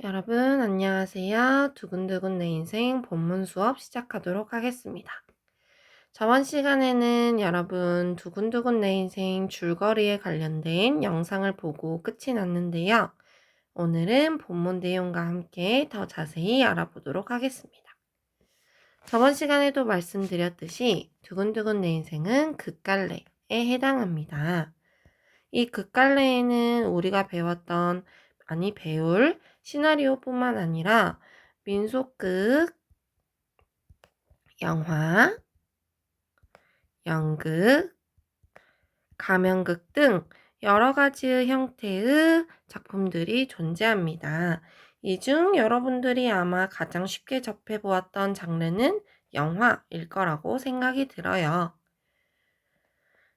여러분, 안녕하세요. 두근두근 내 인생 본문 수업 시작하도록 하겠습니다. 저번 시간에는 여러분 두근두근 내 인생 줄거리에 관련된 영상을 보고 끝이 났는데요. 오늘은 본문 내용과 함께 더 자세히 알아보도록 하겠습니다. 저번 시간에도 말씀드렸듯이 두근두근 내 인생은 극갈래에 해당합니다. 이 극갈래에는 우리가 배울 시나리오뿐만 아니라 민속극, 영화, 연극, 가면극 등 여러 가지의 형태의 작품들이 존재합니다. 이 중 여러분들이 아마 가장 쉽게 접해보았던 장르는 영화일 거라고 생각이 들어요.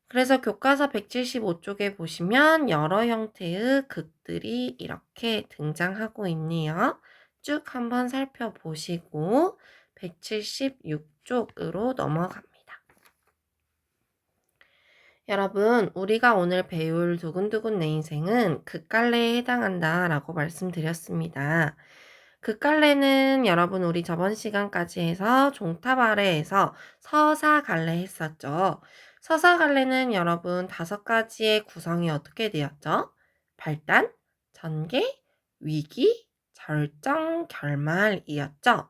그래서 교과서 175쪽에 보시면 여러 형태의 극들이 이렇게 등장하고 있네요. 쭉 한번 살펴보시고 176쪽으로 넘어갑니다. 여러분, 우리가 오늘 배울 두근두근 내 인생은 극갈래에 해당한다 라고 말씀드렸습니다. 극갈래는 여러분 우리 저번 시간까지 해서 종탑 아래에서 서사갈래 했었죠. 서사갈래는 여러분 5가지의 구성이 어떻게 되었죠? 발단, 전개, 위기, 절정, 결말이었죠.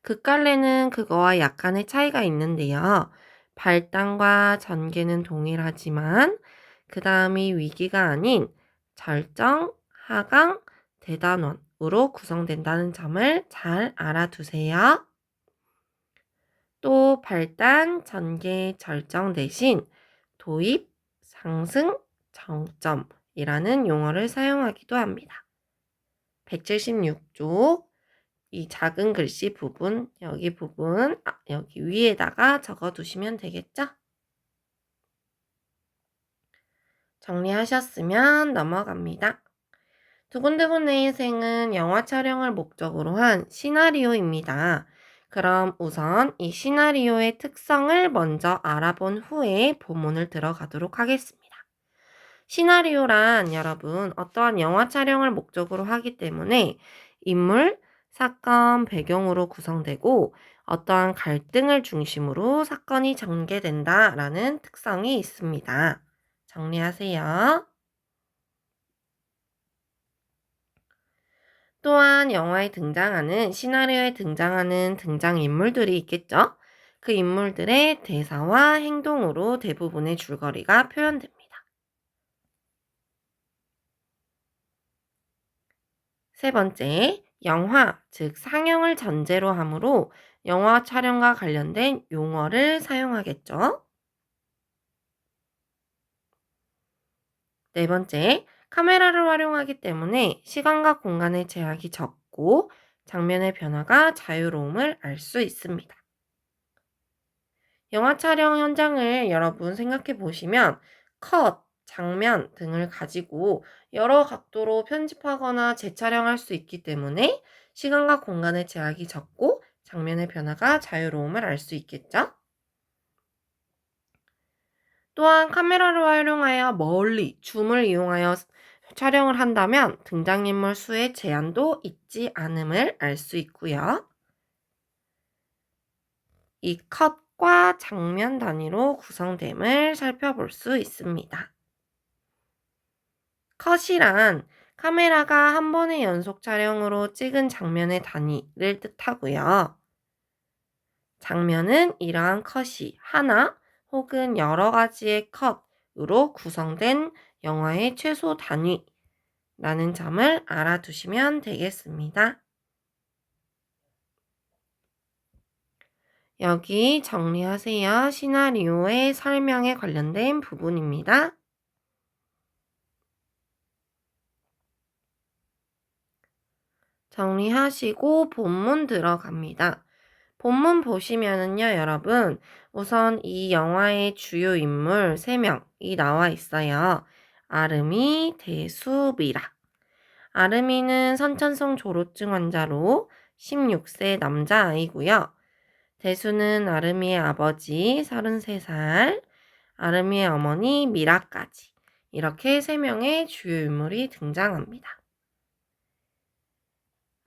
극갈래는 그거와 약간의 차이가 있는데요. 발단과 전개는 동일하지만 그 다음이 위기가 아닌 절정, 하강, 대단원으로 구성된다는 점을 잘 알아두세요. 또 발단, 전개, 절정 대신 도입, 상승, 정점이라는 용어를 사용하기도 합니다. 176쪽 이 작은 글씨 부분, 여기 부분, 여기 위에다가 적어두시면 되겠죠? 정리하셨으면 넘어갑니다. 두근두근 내 인생은 영화 촬영을 목적으로 한 시나리오입니다. 그럼 우선 이 시나리오의 특성을 먼저 알아본 후에 본문을 들어가도록 하겠습니다. 시나리오란 여러분 어떠한 영화 촬영을 목적으로 하기 때문에 인물, 사건, 배경으로 구성되고 어떠한 갈등을 중심으로 사건이 전개된다라는 특성이 있습니다. 정리하세요. 또한 시나리오에 등장하는 등장인물들이 있겠죠? 그 인물들의 대사와 행동으로 대부분의 줄거리가 표현됩니다. 세 번째, 영화, 즉 상영을 전제로 하므로 영화 촬영과 관련된 용어를 사용하겠죠. 네 번째, 카메라를 활용하기 때문에 시간과 공간의 제약이 적고 장면의 변화가 자유로움을 알 수 있습니다. 영화 촬영 현장을 여러분 생각해 보시면 컷, 장면 등을 가지고 여러 각도로 편집하거나 재촬영할 수 있기 때문에 시간과 공간의 제약이 적고 장면의 변화가 자유로움을 알 수 있겠죠? 또한 카메라를 활용하여 멀리 줌을 이용하여 촬영을 한다면 등장인물 수의 제한도 있지 않음을 알 수 있고요. 이 컷과 장면 단위로 구성됨을 살펴볼 수 있습니다. 컷이란 카메라가 한 번의 연속 촬영으로 찍은 장면의 단위를 뜻하고요. 장면은 이러한 컷이 하나 혹은 여러 가지의 컷으로 구성된 영화의 최소 단위라는 점을 알아두시면 되겠습니다. 여기 정리하세요. 시나리오의 설명에 관련된 부분입니다. 정리하시고 본문 들어갑니다. 본문 보시면은요, 여러분, 우선 이 영화의 주요 인물 3명이 나와 있어요. 아름이, 대수, 미라. 아름이는 선천성 졸업증 환자로 16세 남자아이고요. 대수는 아름이의 아버지 33살, 아름이의 어머니 미라까지 이렇게 3명의 주요 인물이 등장합니다.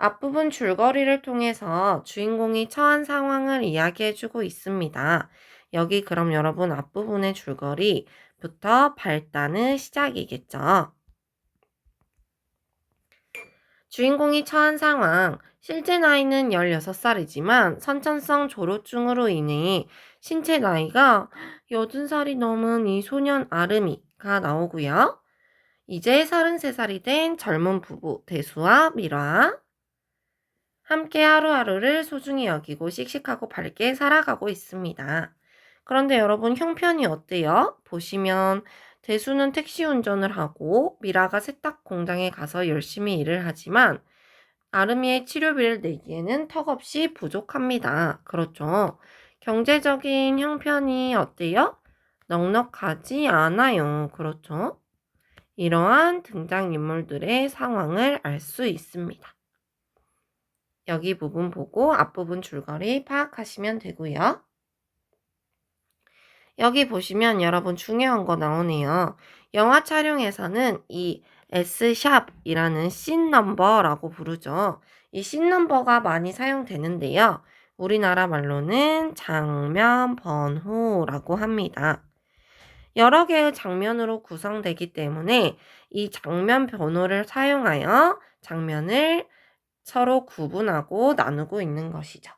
앞부분 줄거리를 통해서 주인공이 처한 상황을 이야기해주고 있습니다. 여기 그럼 여러분 앞부분의 줄거리부터 발단의 시작이겠죠. 주인공이 처한 상황, 실제 나이는 16살이지만 선천성 조루증으로 인해 신체 나이가 80살이 넘은 이 소년 아름이가 나오고요. 이제 33살이 된 젊은 부부 대수와 미라, 함께 하루하루를 소중히 여기고 씩씩하고 밝게 살아가고 있습니다. 그런데 여러분 형편이 어때요? 보시면 대수는 택시 운전을 하고 미라가 세탁 공장에 가서 열심히 일을 하지만 아름이의 치료비를 내기에는 턱없이 부족합니다. 그렇죠? 경제적인 형편이 어때요? 넉넉하지 않아요. 그렇죠? 이러한 등장인물들의 상황을 알 수 있습니다. 여기 부분 보고 앞부분 줄거리 파악하시면 되고요. 여기 보시면 여러분 중요한 거 나오네요. 영화 촬영에서는 이 S샵이라는 씬 넘버라고 부르죠. 이 씬 넘버가 많이 사용되는데요. 우리나라 말로는 장면 번호라고 합니다. 여러 개의 장면으로 구성되기 때문에 이 장면 번호를 사용하여 장면을 서로 구분하고 나누고 있는 것이죠.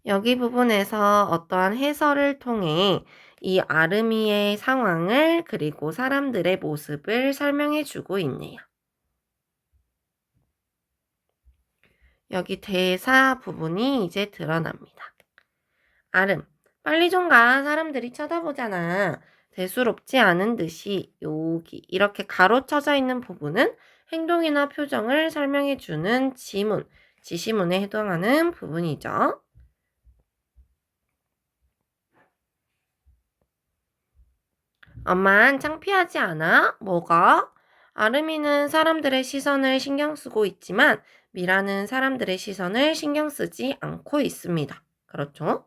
여기 부분에서 어떠한 해설을 통해 이 아르미의 상황을 그리고 사람들의 모습을 설명해 주고 있네요. 여기 대사 부분이 이제 드러납니다. 아름, 빨리 좀 가. 사람들이 쳐다보잖아. 대수롭지 않은 듯이 여기 이렇게 가로쳐져 있는 부분은 행동이나 표정을 설명해 주는 지문, 지시문에 해당하는 부분이죠. 엄만 창피하지 않아? 뭐가? 아름이는 사람들의 시선을 신경 쓰고 있지만 미라는 사람들의 시선을 신경 쓰지 않고 있습니다. 그렇죠?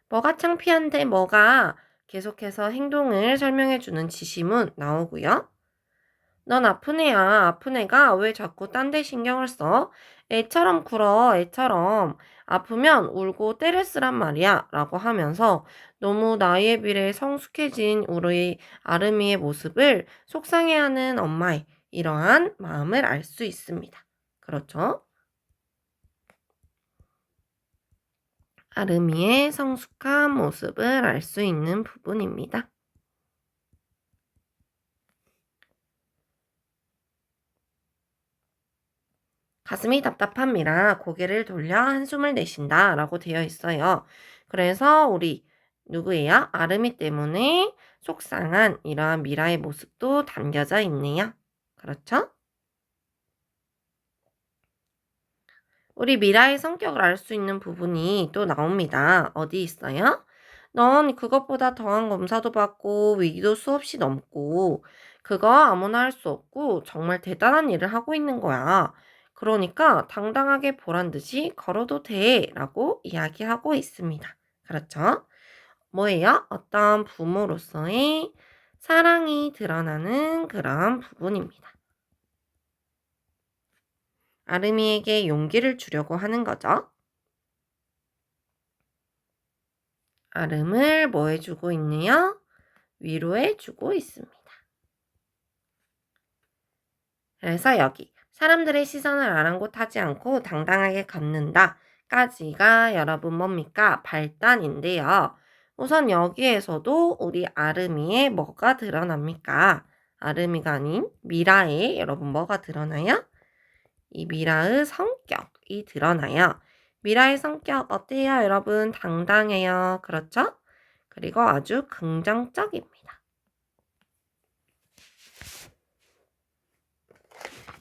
뭐가 창피한데 뭐가? 계속해서 행동을 설명해주는 지시문 나오고요. 넌 아픈 애야. 아픈 애가 왜 자꾸 딴 데 신경을 써? 애처럼 굴어, 애처럼. 아프면 울고 떼를 쓰란 말이야. 라고 하면서 너무 나이에 비해 성숙해진 우리 아름이의 모습을 속상해하는 엄마의 이러한 마음을 알 수 있습니다. 그렇죠? 아름이의 성숙한 모습을 알 수 있는 부분입니다. 가슴이 답답합니다. 고개를 돌려 한숨을 내쉰다 라고 되어 있어요. 그래서 우리 누구예요? 아름이 때문에 속상한 이러한 미라의 모습도 담겨져 있네요. 그렇죠? 우리 미라의 성격을 알 수 있는 부분이 또 나옵니다. 어디 있어요? 넌 그것보다 더한 검사도 받고 위기도 수없이 넘고 그거 아무나 할 수 없고 정말 대단한 일을 하고 있는 거야. 그러니까 당당하게 보란 듯이 걸어도 돼 라고 이야기하고 있습니다. 그렇죠? 뭐예요? 어떤 부모로서의 사랑이 드러나는 그런 부분입니다. 아름이에게 용기를 주려고 하는 거죠. 아름을 뭐 해주고 있네요? 위로해주고 있습니다. 그래서 여기 사람들의 시선을 아랑곳하지 않고 당당하게 걷는다 까지가 여러분 뭡니까? 발단인데요. 우선 여기에서도 우리 아름이의 뭐가 드러납니까? 아름이가 아닌 미라의 여러분 뭐가 드러나요? 이 미라의 성격이 드러나요. 미라의 성격 어때요, 여러분? 당당해요. 그렇죠? 그리고 아주 긍정적입니다.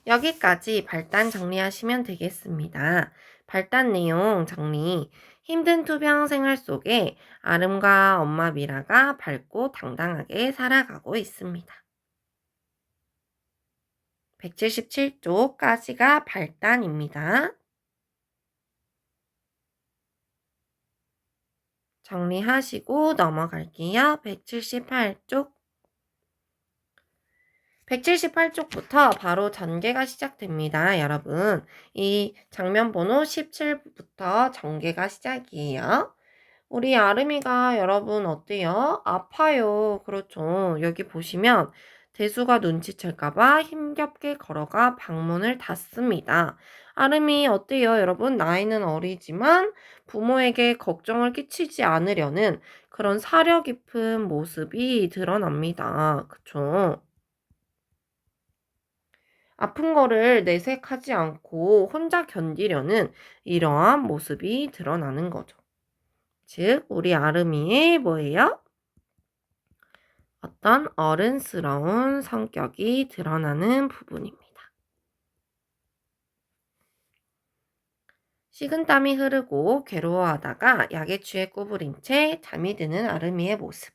여기까지 발단 정리하시면 되겠습니다. 발단 내용 정리. 힘든 투병 생활 속에 아름과 엄마 미라가 밝고 당당하게 살아가고 있습니다. 177쪽까지가 발단입니다. 정리하시고 넘어갈게요. 178쪽. 178쪽부터 바로 전개가 시작됩니다, 여러분. 이 장면 번호 17부터 전개가 시작이에요. 우리 아름이가 여러분 어때요? 아파요. 그렇죠. 여기 보시면 대수가 눈치챌까봐 힘겹게 걸어가 방문을 닫습니다. 아름이 어때요? 여러분 나이는 어리지만 부모에게 걱정을 끼치지 않으려는 그런 사려 깊은 모습이 드러납니다. 그쵸? 아픈 거를 내색하지 않고 혼자 견디려는 이러한 모습이 드러나는 거죠. 즉, 우리 아름이의 뭐예요? 어떤 어른스러운 성격이 드러나는 부분입니다. 식은땀이 흐르고 괴로워하다가 약에 취해 구부린 채 잠이 드는 아름이의 모습.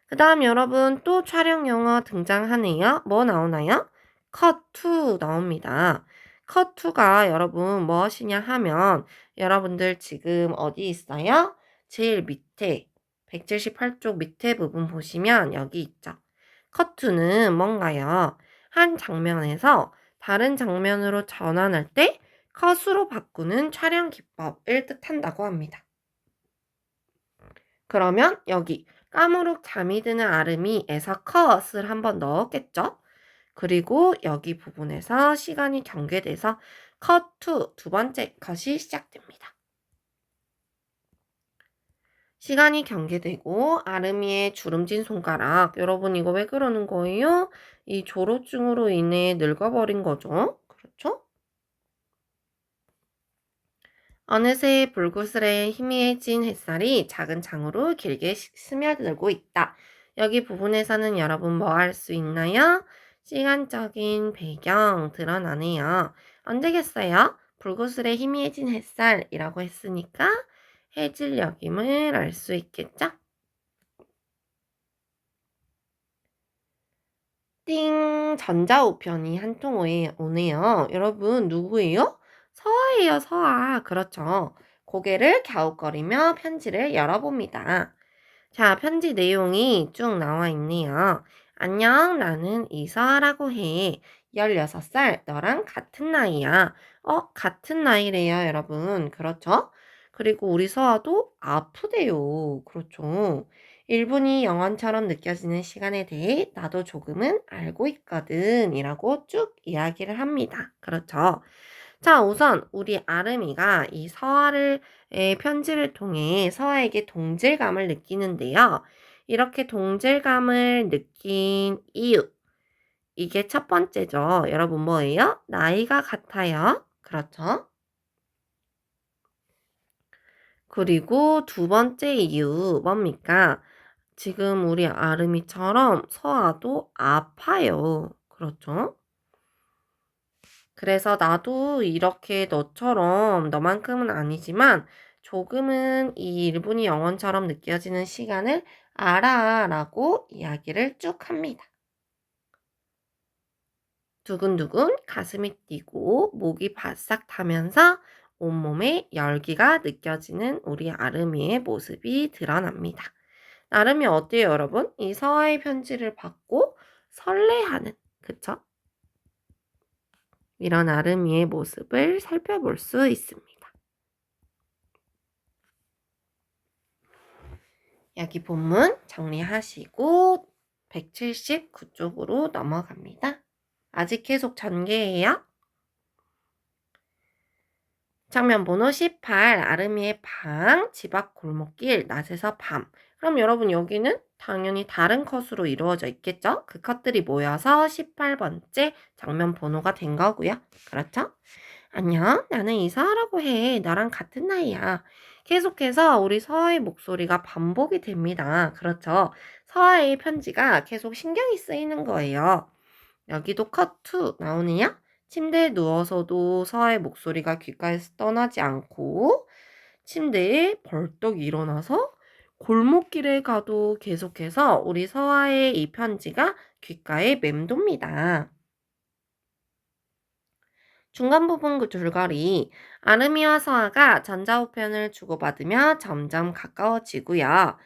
그 다음 여러분 또 촬영 영화 등장하네요. 뭐 나오나요? 컷2 나옵니다. 컷2가 여러분 무엇이냐 하면 여러분들 지금 어디 있어요? 제일 밑에 178쪽 밑에 부분 보시면 여기 있죠. 컷2는 뭔가요? 한 장면에서 다른 장면으로 전환할 때 컷으로 바꾸는 촬영 기법을 뜻한다고 합니다. 그러면 여기 까무룩 잠이 드는 아름이에서 컷을 한번 넣었겠죠? 그리고 여기 부분에서 시간이 경계돼서 컷2 두 번째 컷이 시작됩니다. 시간이 경계되고 아름이의 주름진 손가락 여러분 이거 왜 그러는 거예요? 이 조로증으로 인해 늙어버린 거죠. 그렇죠? 어느새 불구슬에 희미해진 햇살이 작은 창으로 길게 스며들고 있다. 여기 부분에서는 여러분 뭐 할 수 있나요? 시간적인 배경 드러나네요. 안 되겠어요? 불구슬에 희미해진 햇살이라고 했으니까 해질녘임을 알 수 있겠죠? 띵! 전자우편이 한 통 오네요. 여러분 누구예요? 서아예요, 서아. 그렇죠. 고개를 갸웃거리며 편지를 열어봅니다. 자, 편지 내용이 쭉 나와 있네요. 안녕, 나는 이서아라고 해. 16살, 너랑 같은 나이야. 같은 나이래요, 여러분. 그렇죠? 그리고 우리 서아도 아프대요. 그렇죠. 1분이 영원처럼 느껴지는 시간에 대해 나도 조금은 알고 있거든. 이라고 쭉 이야기를 합니다. 그렇죠. 자, 우선 우리 아름이가 이 서아의 편지를 통해 서아에게 동질감을 느끼는데요. 이렇게 동질감을 느낀 이유, 이게 첫 번째죠. 여러분 뭐예요? 나이가 같아요. 그렇죠? 그리고 두 번째 이유 뭡니까? 지금 우리 아름이처럼 서아도 아파요. 그렇죠? 그래서 나도 이렇게 너처럼 너만큼은 아니지만 조금은 이 1분이 영원처럼 느껴지는 시간을 알아 라고 이야기를 쭉 합니다. 두근두근 가슴이 뛰고 목이 바싹 타면서 온몸에 열기가 느껴지는 우리 아름이의 모습이 드러납니다. 아름이 어때요, 여러분? 이 서아의 편지를 받고 설레하는, 그쵸? 이런 아름이의 모습을 살펴볼 수 있습니다. 여기 본문 정리하시고 179쪽으로 넘어갑니다. 아직 계속 전개예요. 장면 번호 18 아름이의 방, 집 앞 골목길, 낮에서 밤. 그럼 여러분 여기는 당연히 다른 컷으로 이루어져 있겠죠? 그 컷들이 모여서 18번째 장면 번호가 된 거고요. 그렇죠? 안녕, 나는 이서아라고 해. 너랑 같은 나이야. 계속해서 우리 서아의 목소리가 반복이 됩니다. 그렇죠? 서아의 편지가 계속 신경이 쓰이는 거예요. 여기도 컷2 나오느냐? 침대에 누워서도 서아의 목소리가 귓가에서 떠나지 않고 침대에 벌떡 일어나서 골목길에 가도 계속해서 우리 서아의 이 편지가 귓가에 맴돕니다. 중간 부분 그 줄거리 아름이와 서아가 전자우편을 주고받으며 점점 가까워지고요.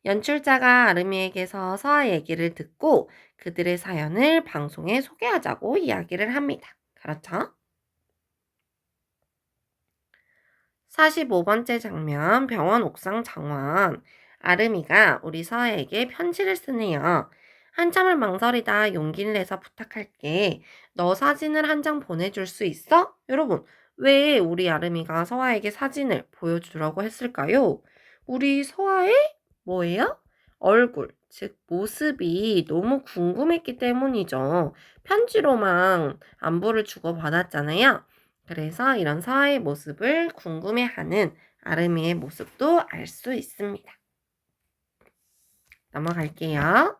연출자가 아름이에게서 서아 얘기를 듣고 그들의 사연을 방송에 소개하자고 이야기를 합니다. 그렇죠? 45번째 장면, 병원 옥상 정원. 아름이가 우리 서아에게 편지를 쓰네요. 한참을 망설이다 용기를 내서 부탁할게. 너 사진을 한 장 보내줄 수 있어? 여러분, 왜 우리 아름이가 서아에게 사진을 보여주라고 했을까요? 우리 서아의 뭐예요? 얼굴, 즉 모습이 너무 궁금했기 때문이죠. 편지로만 안부를 주고받았잖아요. 그래서 이런 서아의 모습을 궁금해하는 아름이의 모습도 알 수 있습니다. 넘어갈게요.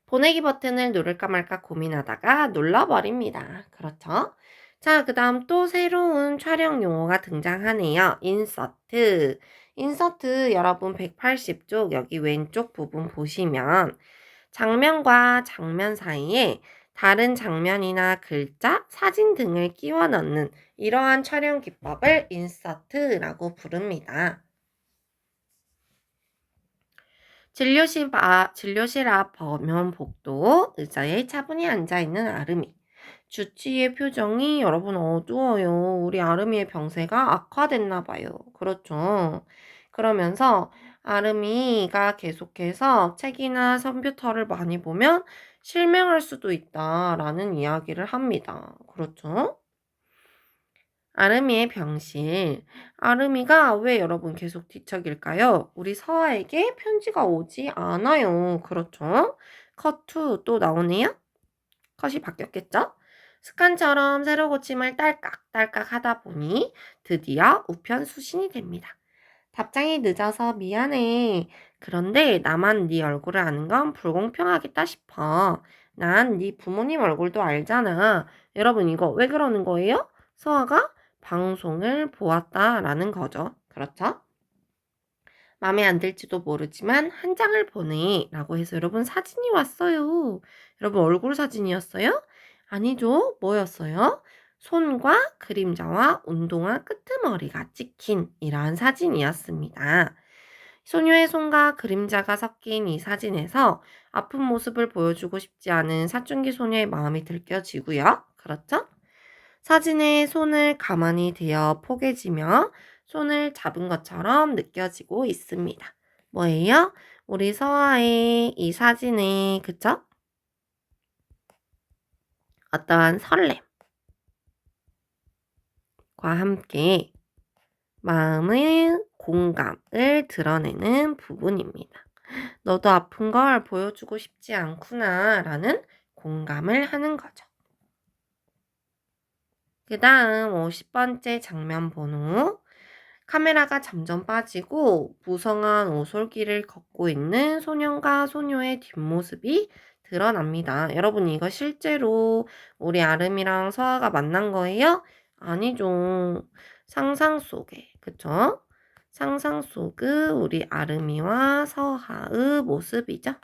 보내기 버튼을 누를까 말까 고민하다가 눌러버립니다. 그렇죠? 자, 그 다음 또 새로운 촬영 용어가 등장하네요. 인서트. 인서트 여러분 180쪽 여기 왼쪽 부분 보시면 장면과 장면 사이에 다른 장면이나 글자, 사진 등을 끼워 넣는 이러한 촬영 기법을 인서트라고 부릅니다. 진료실 앞 범연 복도 의자에 차분히 앉아있는 아름이. 주치의 표정이 여러분 어두워요. 우리 아름이의 병세가 악화됐나 봐요. 그렇죠. 그러면서 아름이가 계속해서 책이나 컴퓨터를 많이 보면 실명할 수도 있다라는 이야기를 합니다. 그렇죠? 아름이의 병실. 아름이가 왜 여러분 계속 뒤척일까요? 우리 서아에게 편지가 오지 않아요. 그렇죠? 컷2 또 나오네요? 컷이 바뀌었겠죠? 습관처럼 새로 고침을 딸깍딸깍 하다 보니 드디어 우편 수신이 됩니다. 답장이 늦어서 미안해. 그런데 나만 네 얼굴을 아는 건 불공평하겠다 싶어. 난 네 부모님 얼굴도 알잖아. 여러분 이거 왜 그러는 거예요? 서아가 방송을 보았다라는 거죠. 그렇죠? 마음에 안 들지도 모르지만 한 장을 보내 라고 해서 여러분 사진이 왔어요. 여러분 얼굴 사진이었어요? 아니죠. 뭐였어요? 손과 그림자와 운동화 끄트머리가 찍힌 이러한 사진이었습니다. 소녀의 손과 그림자가 섞인 이 사진에서 아픈 모습을 보여주고 싶지 않은 사춘기 소녀의 마음이 들켜지고요. 그렇죠? 사진에 손을 가만히 대어 포개지며 손을 잡은 것처럼 느껴지고 있습니다. 뭐예요? 우리 서아의 이 사진에 그쵸? 어떠한 설렘과 함께 마음의 공감을 드러내는 부분입니다. 너도 아픈 걸 보여주고 싶지 않구나 라는 공감을 하는 거죠. 그 다음 50번째 장면 번호. 카메라가 점점 빠지고 무성한 오솔길을 걷고 있는 소년과 소녀의 뒷모습이 드러납니다. 여러분 이거 실제로 우리 아름이랑 서아가 만난 거예요? 아니죠. 상상 속에 그쵸? 상상 속의 우리 아름이와 서하의 모습이죠.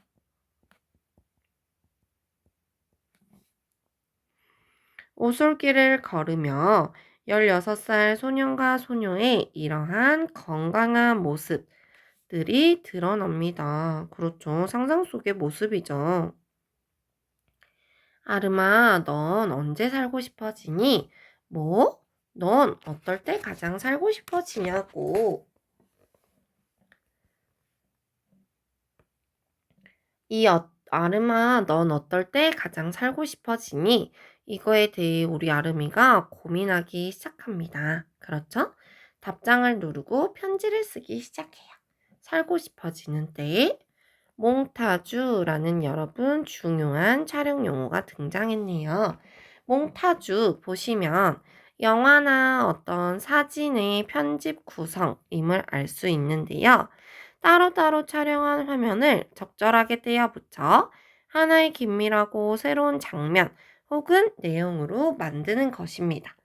오솔길을 걸으며 16살 소년과 소녀의 이러한 건강한 모습들이 드러납니다. 그렇죠. 상상 속의 모습이죠. 아름아, 넌 언제 살고 싶어지니? 뭐? 넌 어떨 때 가장 살고 싶어지냐고. 아름아, 넌 어떨 때 가장 살고 싶어지니? 이거에 대해 우리 아름이가 고민하기 시작합니다. 그렇죠? 답장을 누르고 편지를 쓰기 시작해요. 살고 싶어지는 때에 몽타주라는 여러분 중요한 촬영 용어가 등장했네요. 몽타주 보시면 영화나 어떤 사진의 편집 구성임을 알 수 있는데요. 따로따로 촬영한 화면을 적절하게 떼어 붙여 하나의 긴밀하고 새로운 장면 혹은 내용으로 만드는 것입니다.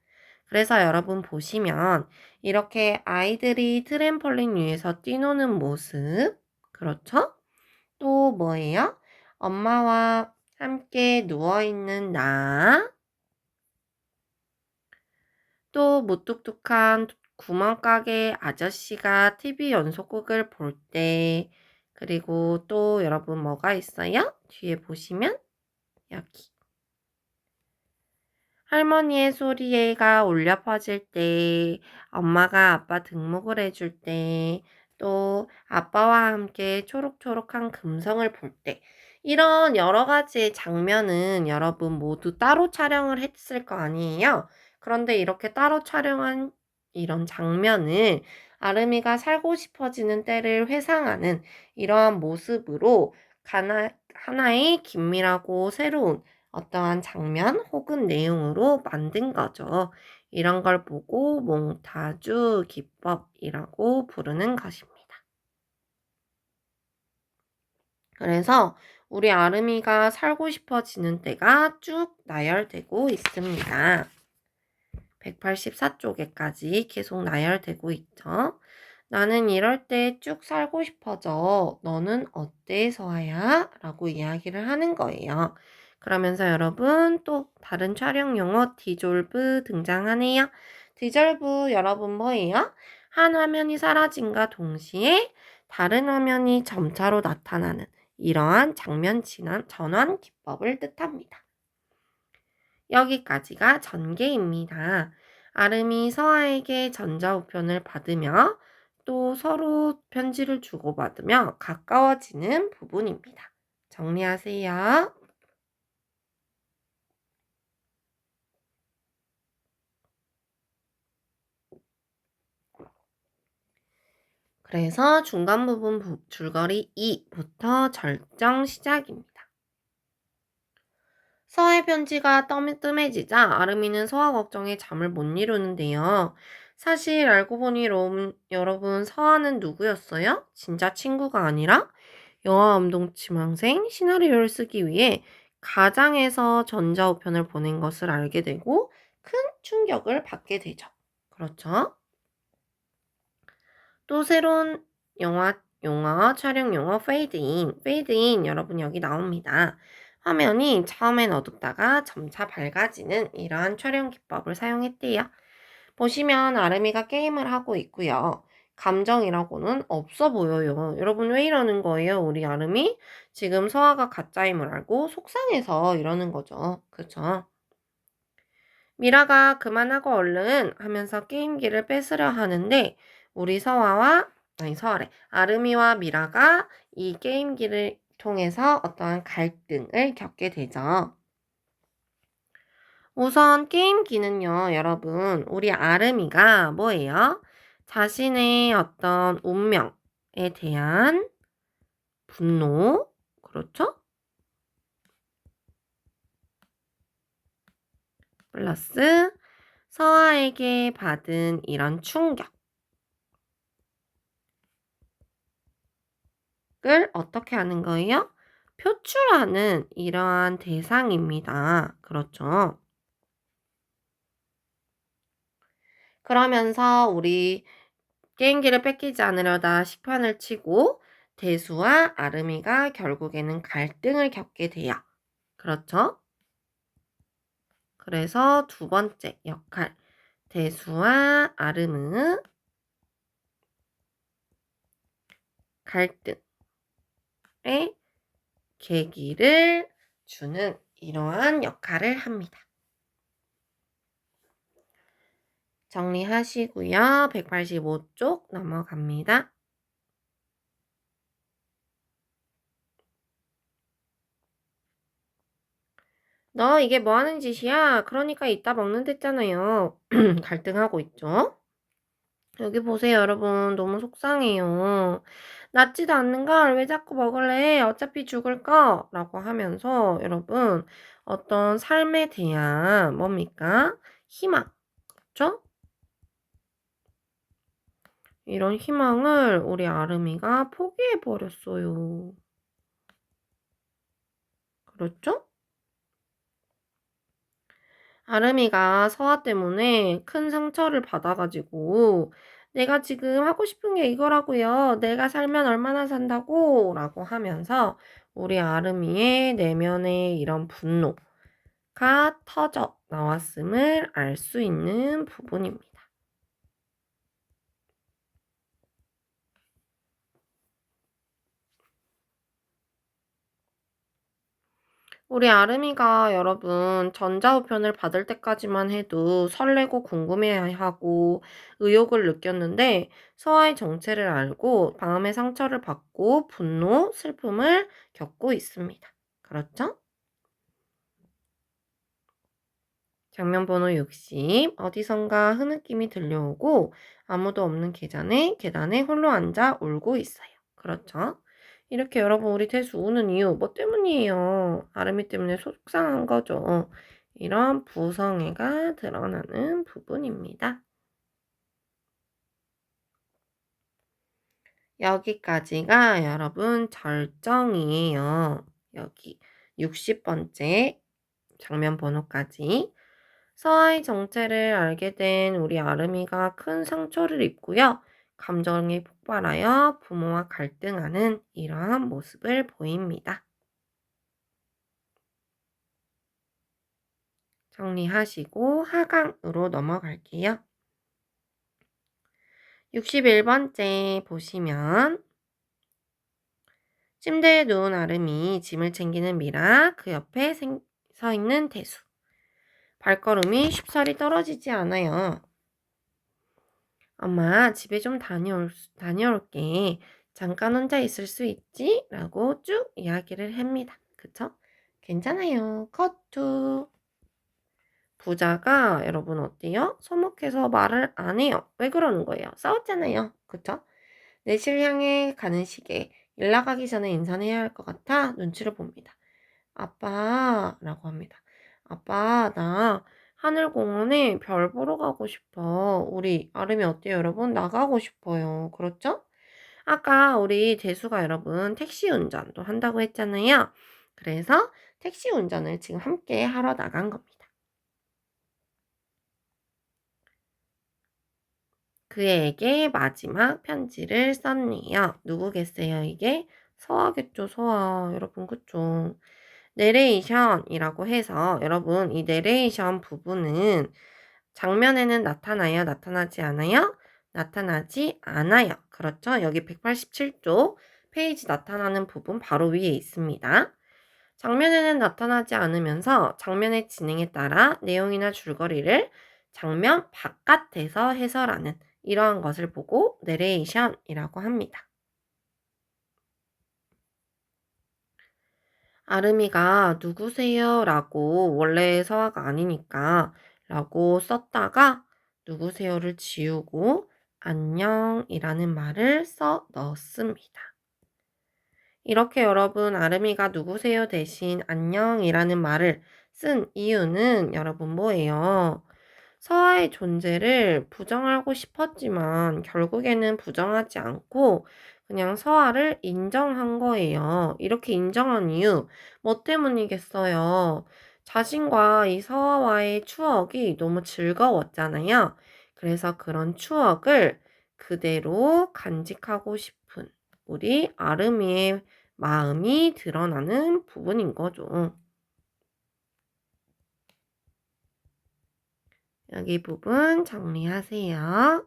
그래서 여러분 보시면 이렇게 아이들이 트램펄린 위에서 뛰노는 모습, 그렇죠? 또 뭐예요? 엄마와 함께 누워있는 나, 또 무뚝뚝한 구멍가게 아저씨가 TV 연속극을 볼 때, 그리고 또 여러분 뭐가 있어요? 뒤에 보시면 여기. 할머니의 소리가 울려 퍼질 때, 엄마가 아빠 등목을 해줄 때, 또 아빠와 함께 초록초록한 금성을 볼 때, 이런 여러 가지의 장면은 여러분 모두 따로 촬영을 했을 거 아니에요? 그런데 이렇게 따로 촬영한 이런 장면을 아름이가 살고 싶어지는 때를 회상하는 이러한 모습으로 하나의 긴밀하고 새로운 어떠한 장면 혹은 내용으로 만든 거죠. 이런 걸 보고 몽타주 기법이라고 부르는 것입니다. 그래서 우리 아름이가 살고 싶어지는 때가 쭉 나열되고 있습니다. 184쪽에까지 계속 나열되고 있죠. 나는 이럴 때 쭉 살고 싶어져. 너는 어때, 서아야? 라고 이야기를 하는 거예요. 그러면서 여러분 또 다른 촬영 용어 디졸브 등장하네요. 디졸브 여러분 뭐예요? 한 화면이 사라짐과 동시에 다른 화면이 점차로 나타나는 이러한 장면 전환 기법을 뜻합니다. 여기까지가 전개입니다. 아름이 서아에게 전자우편을 받으며 또 서로 편지를 주고받으며 가까워지는 부분입니다. 정리하세요. 그래서 중간 부분 줄거리 2부터 절정 시작입니다. 서아의 편지가 뜸해지자 아름이는 서아 걱정에 잠을 못 이루는데요. 사실 알고 보니 여러분 서아는 누구였어요? 진짜 친구가 아니라 영화 음동치망생 시나리오를 쓰기 위해 가장에서 전자우편을 보낸 것을 알게 되고 큰 충격을 받게 되죠. 그렇죠? 또 새로운 용어, 촬영 용어 페이드인 여러분 여기 나옵니다. 화면이 처음엔 어둡다가 점차 밝아지는 이러한 촬영 기법을 사용했대요. 보시면 아름이가 게임을 하고 있고요. 감정이라고는 없어 보여요. 여러분 왜 이러는 거예요? 우리 아름이 지금 서아가 가짜임을 알고 속상해서 이러는 거죠. 그쵸? 미라가 그만하고 얼른 하면서 게임기를 뺏으려 하는데 우리 서아래. 아름이와 미라가 이 게임기를 통해서 어떠한 갈등을 겪게 되죠. 우선 게임기는요, 여러분, 우리 아름이가 뭐예요? 자신의 어떤 운명에 대한 분노, 그렇죠? 플러스 서아에게 받은 이런 충격을 어떻게 하는 거예요? 표출하는 이러한 대상입니다. 그렇죠? 그러면서 우리 게임기를 뺏기지 않으려다 식판을 치고 대수와 아름이가 결국에는 갈등을 겪게 돼요. 그렇죠? 그래서 두 번째 역할, 대수와 아름의 갈등의 계기를 주는 이러한 역할을 합니다. 정리하시고요. 185쪽 넘어갑니다. 너 이게 뭐 하는 짓이야? 그러니까 이따 먹는댔잖아요. 갈등하고 있죠? 여기 보세요, 여러분. 너무 속상해요. 낫지도 않는 걸 왜 자꾸 먹을래? 어차피 죽을 거! 라고 하면서 여러분, 어떤 삶에 대한 뭡니까? 희망. 그쵸? 이런 희망을 우리 아름이가 포기해버렸어요. 그렇죠? 아름이가 서아 때문에 큰 상처를 받아가지고 내가 지금 하고 싶은 게 이거라고요. 내가 살면 얼마나 산다고? 라고 하면서 우리 아름이의 내면의 이런 분노가 터져 나왔음을 알 수 있는 부분입니다. 우리 아름이가 여러분 전자우편을 받을 때까지만 해도 설레고 궁금해하고 의욕을 느꼈는데 서아의 정체를 알고 마음의 상처를 받고 분노, 슬픔을 겪고 있습니다. 그렇죠? 장면 번호 60. 어디선가 흐느낌이 들려오고 아무도 없는 계단에 홀로 앉아 울고 있어요. 그렇죠? 이렇게 여러분 우리 태수 우는 이유 뭐 때문이에요? 아름이 때문에 속상한 거죠. 이런 부성애가 드러나는 부분입니다. 여기까지가 여러분 절정이에요. 여기 60번째 장면 번호까지. 서아의 정체를 알게 된 우리 아름이가 큰 상처를 입고요. 감정이 폭발하여 부모와 갈등하는 이러한 모습을 보입니다. 정리하시고 하강으로 넘어갈게요. 61번째 보시면 침대에 누운 아름이 짐을 챙기는 미라, 그 옆에 서 있는 대수. 발걸음이 쉽사리 떨어지지 않아요. 엄마, 집에 좀 다녀올게. 잠깐 혼자 있을 수 있지? 라고 쭉 이야기를 합니다. 그쵸? 괜찮아요. 컷 투. 부자가 여러분 어때요? 서먹해서 말을 안 해요. 왜 그러는 거예요? 싸웠잖아요. 그쵸? 내실 향해 가는 시계. 일 나가기 전에 인사는 해야 할 것 같아 눈치를 봅니다. 아빠라고 합니다. 아빠, 나 하늘공원에 별 보러 가고 싶어. 우리 아름이 어때요, 여러분? 나가고 싶어요. 그렇죠? 아까 우리 대수가 여러분 택시 운전도 한다고 했잖아요. 그래서 택시 운전을 지금 함께 하러 나간 겁니다. 그에게 마지막 편지를 썼네요. 누구겠어요, 이게? 서아겠죠, 서아. 여러분, 그쵸? 내레이션이라고 해서 여러분 이 내레이션 부분은 장면에는 나타나요? 나타나지 않아요? 나타나지 않아요. 그렇죠? 여기 187쪽 페이지 나타나는 부분 바로 위에 있습니다. 장면에는 나타나지 않으면서 장면의 진행에 따라 내용이나 줄거리를 장면 바깥에서 해설하는 이러한 것을 보고 내레이션이라고 합니다. 아름이가 누구세요? 라고 원래 서화가 아니니까 라고 썼다가 누구세요를 지우고 안녕이라는 말을 써 넣었습니다. 이렇게 여러분 아름이가 누구세요 대신 안녕이라는 말을 쓴 이유는 여러분 뭐예요? 서아의 존재를 부정하고 싶었지만 결국에는 부정하지 않고 그냥 서아를 인정한 거예요. 이렇게 인정한 이유 뭐 때문이겠어요? 자신과 이 서아와의 추억이 너무 즐거웠잖아요. 그래서 그런 추억을 그대로 간직하고 싶은 우리 아름이의 마음이 드러나는 부분인 거죠. 여기 부분 정리하세요.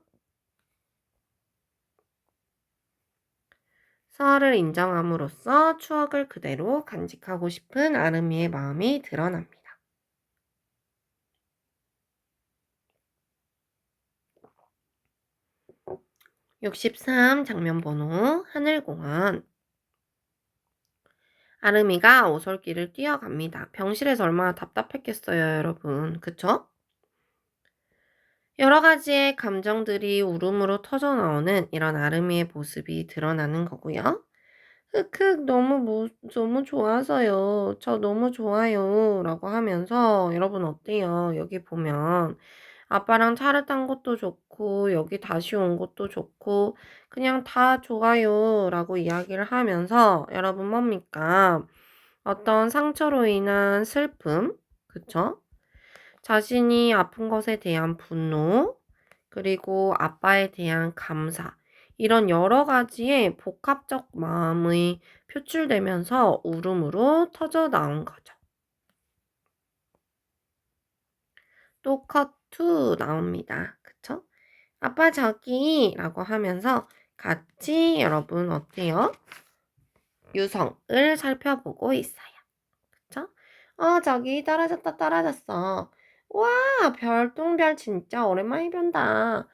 서아를 인정함으로써 추억을 그대로 간직하고 싶은 아름이의 마음이 드러납니다. 63 장면 번호 하늘공원. 아름이가 오솔길을 뛰어갑니다. 병실에서 얼마나 답답했겠어요, 여러분. 그쵸? 여러 가지의 감정들이 울음으로 터져 나오는 이런 아름이의 모습이 드러나는 거고요. 흑흑 너무 좋아서요. 저 너무 좋아요. 라고 하면서 여러분 어때요? 여기 보면 아빠랑 차를 탄 것도 좋고 여기 다시 온 것도 좋고 그냥 다 좋아요. 라고 이야기를 하면서 여러분 뭡니까? 어떤 상처로 인한 슬픔, 그쵸? 자신이 아픈 것에 대한 분노, 그리고 아빠에 대한 감사, 이런 여러 가지의 복합적 마음이 표출되면서 울음으로 터져 나온 거죠. 또 컷 투 나옵니다. 그쵸? 아빠 저기 라고 하면서 같이 여러분 어때요? 유성을 살펴보고 있어요. 그쵸? 저기 떨어졌다, 떨어졌어. 와, 별똥별 진짜 오랜만에 본다.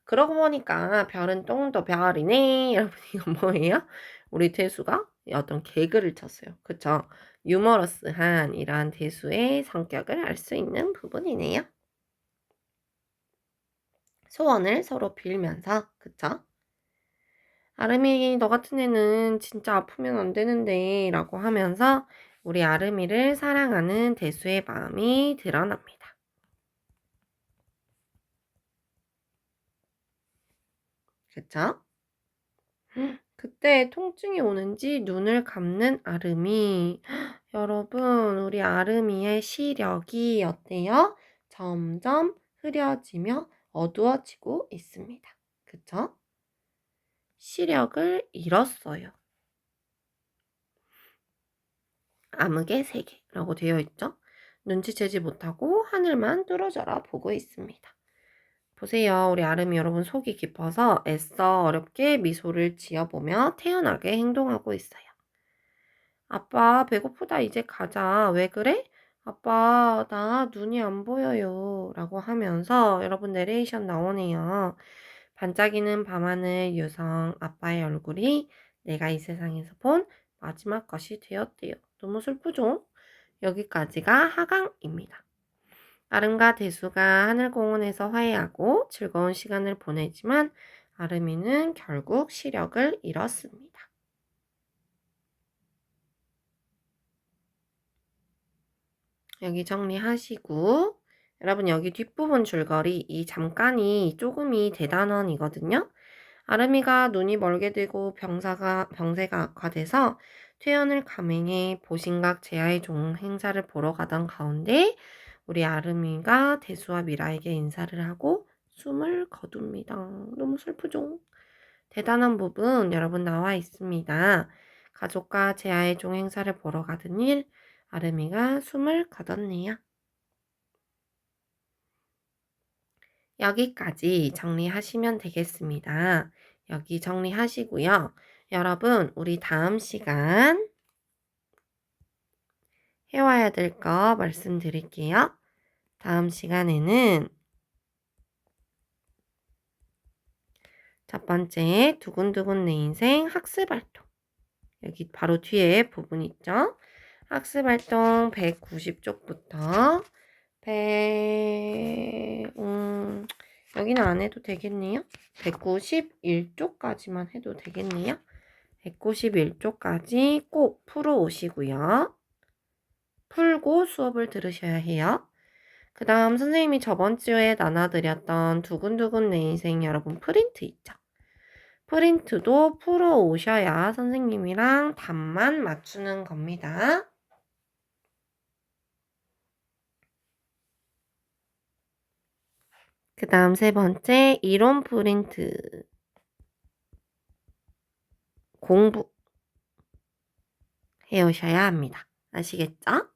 그러고 보니까 별은 똥도 별이네. 여러분 이거 뭐예요? 우리 태수가 어떤 개그를 쳤어요. 그쵸? 유머러스한 이러한 태수의 성격을 알 수 있는 부분이네요. 소원을 서로 빌면서, 그쵸? 아름이 너 같은 애는 진짜 아프면 안 되는데 라고 하면서 우리 아름이를 사랑하는 대수의 마음이 드러납니다. 그쵸? 그때 통증이 오는지 눈을 감는 아름이 여러분 우리 아름이의 시력이 어때요? 점점 흐려지며 어두워지고 있습니다. 그쵸? 시력을 잃었어요. 암흑의 세계라고 되어 있죠. 눈치채지 못하고 하늘만 뚫어져라 보고 있습니다. 보세요. 우리 아름이 여러분 속이 깊어서 애써 어렵게 미소를 지어보며 태연하게 행동하고 있어요. 아빠 배고프다 이제 가자. 왜 그래? 아빠 나 눈이 안 보여요. 라고 하면서 여러분 내레이션 나오네요. 반짝이는 밤하늘 유성 아빠의 얼굴이 내가 이 세상에서 본 마지막 것이 되었대요. 너무 슬프죠? 여기까지가 하강입니다. 아름과 대수가 하늘공원에서 화해하고 즐거운 시간을 보내지만 아름이는 결국 시력을 잃었습니다. 여기 정리하시고 여러분 여기 뒷부분 줄거리 이 잠깐이 조금이 대단원이거든요. 아름이가 눈이 멀게 되고 병세가 악화돼서 퇴원을 감행해 보신각 제아의 종 행사를 보러 가던 가운데 우리 아름이가 대수와 미라에게 인사를 하고 숨을 거둡니다. 너무 슬프죠? 대단한 부분 여러분 나와 있습니다. 가족과 제아의 종 행사를 보러 가던 일 아름이가 숨을 거뒀네요. 여기까지 정리하시면 되겠습니다. 여기 정리하시고요. 여러분, 우리 다음 시간 해와야 될 거 말씀드릴게요. 다음 시간에는 첫 번째 두근두근 내 인생 학습활동. 여기 바로 뒤에 부분 있죠? 학습활동 190쪽부터 여기는 안 해도 되겠네요. 191쪽까지만 해도 되겠네요. 191쪽까지 꼭 풀어 오시고요. 풀고 수업을 들으셔야 해요. 그 다음 선생님이 저번 주에 나눠드렸던 두근두근 내 인생 여러분 프린트 있죠? 프린트도 풀어 오셔야 선생님이랑 답만 맞추는 겁니다. 그 다음 세 번째 이론 프린트 공부 해 오셔야 합니다. 아시겠죠?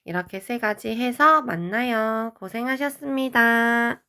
이렇게 세 가지 해서 만나요. 고생하셨습니다.